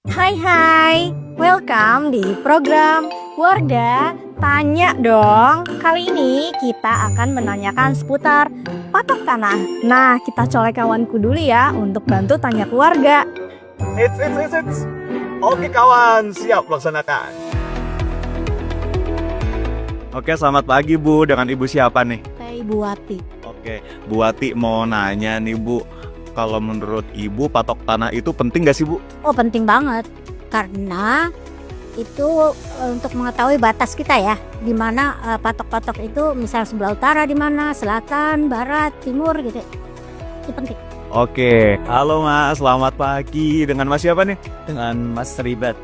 Hai, welcome di program Wardah Tanya Dong. Kali ini kita akan menanyakan seputar patok tanah. Nah, kita colek kawanku dulu ya untuk bantu tanya keluarga. Eits. Oke kawan, siap laksanakan. Oke, selamat pagi Bu. Dengan Ibu siapa nih? Saya Ibu Wati. Oke, Bu Wati mau nanya nih Bu. Kalau menurut Ibu patok tanah itu penting gak sih Bu? Oh, penting banget karena itu untuk mengetahui batas kita ya, di mana patok-patok itu misal sebelah utara di mana, selatan, barat, timur gitu. Itu penting. Oke, halo Mas, selamat pagi. Dengan Mas siapa nih? Dengan Mas Ribat.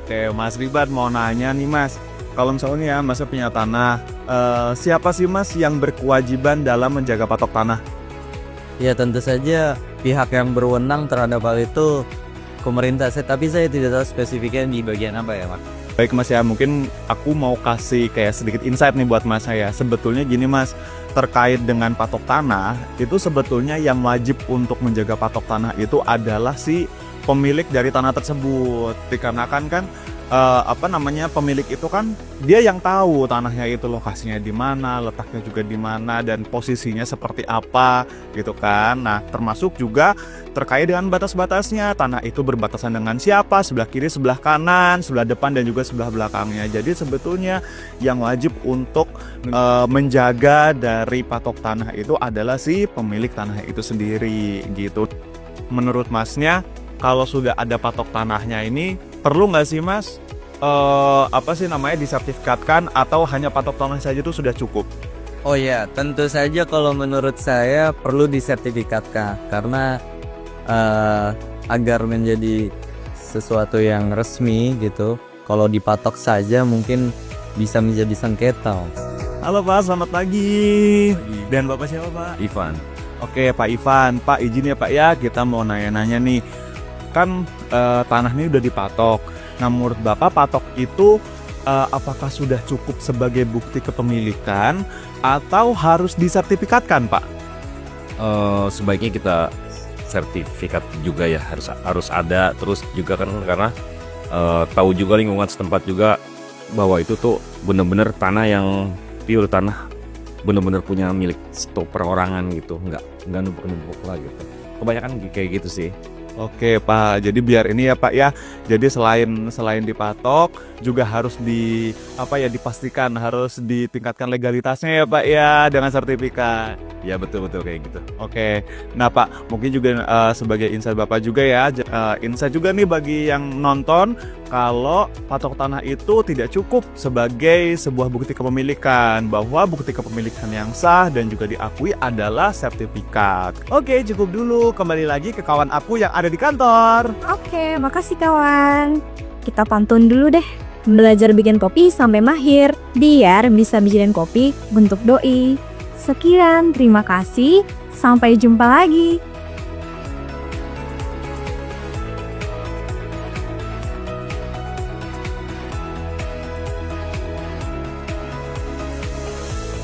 Oke, Mas Ribat mau nanya nih Mas. Kalau misalnya Mas punya tanah, siapa sih Mas yang berkewajiban dalam menjaga patok tanah? Ya tentu saja pihak yang berwenang terhadap hal itu pemerintah. Tapi saya tidak tahu spesifiknya di bagian apa ya Mas. Baik Mas ya, mungkin aku mau kasih kayak sedikit insight nih buat Mas saya. Sebetulnya gini Mas, terkait dengan patok tanah, itu sebetulnya yang wajib untuk menjaga patok tanah itu adalah si pemilik dari tanah tersebut. Dikarenakan kan pemilik itu kan dia yang tahu tanahnya itu lokasinya di mana, letaknya juga di mana, dan posisinya seperti apa gitu kan. Nah, termasuk juga terkait dengan batas-batasnya, tanah itu berbatasan dengan siapa, sebelah kiri, sebelah kanan, sebelah depan, dan juga sebelah belakangnya. Jadi sebetulnya yang wajib untuk menjaga dari patok tanah itu adalah si pemilik tanah itu sendiri gitu. Menurut Masnya, kalau sudah ada patok tanahnya ini, perlu nggak sih Mas disertifikatkan, atau hanya patok tanah saja itu sudah cukup? Oh ya, tentu saja kalau menurut saya perlu disertifikatkan karena agar menjadi sesuatu yang resmi gitu. Kalau dipatok saja mungkin bisa menjadi sengketa. Halo Pak, selamat pagi. Dan Bapak siapa Pak? Ivan. Oke Pak Ivan, Pak izin ya Pak ya, kita mau nanya-nanya nih. Kan tanah ini udah dipatok. Nah, menurut Bapak patok itu apakah sudah cukup sebagai bukti kepemilikan atau harus disertifikatkan Pak? Sebaiknya kita sertifikat juga ya, harus ada. Terus juga kan karena tahu juga lingkungan setempat juga bahwa itu tuh bener-bener tanah yang pure, tanah bener-bener punya milik stop perorangan gitu, nggak numpuk-numpuk lah gitu. Kebanyakan kayak gitu sih. Oke Pak, jadi biar ini ya Pak ya. Jadi selain dipatok juga harus dipastikan, harus ditingkatkan legalitasnya ya Pak ya, dengan sertifikat. Ya betul kayak gitu. Oke, nah Pak, mungkin juga sebagai insight Bapak juga ya, insight juga nih bagi yang nonton, kalau patok tanah itu tidak cukup sebagai sebuah bukti kepemilikan, bahwa bukti kepemilikan yang sah dan juga diakui adalah sertifikat. Oke, cukup dulu, kembali lagi ke kawan aku yang ada di kantor. Oke, makasih kawan. Kita pantun dulu deh. Belajar bikin kopi sampai mahir, biar bisa bikinin kopi bentuk doi. Sekian, terima kasih. Sampai jumpa lagi.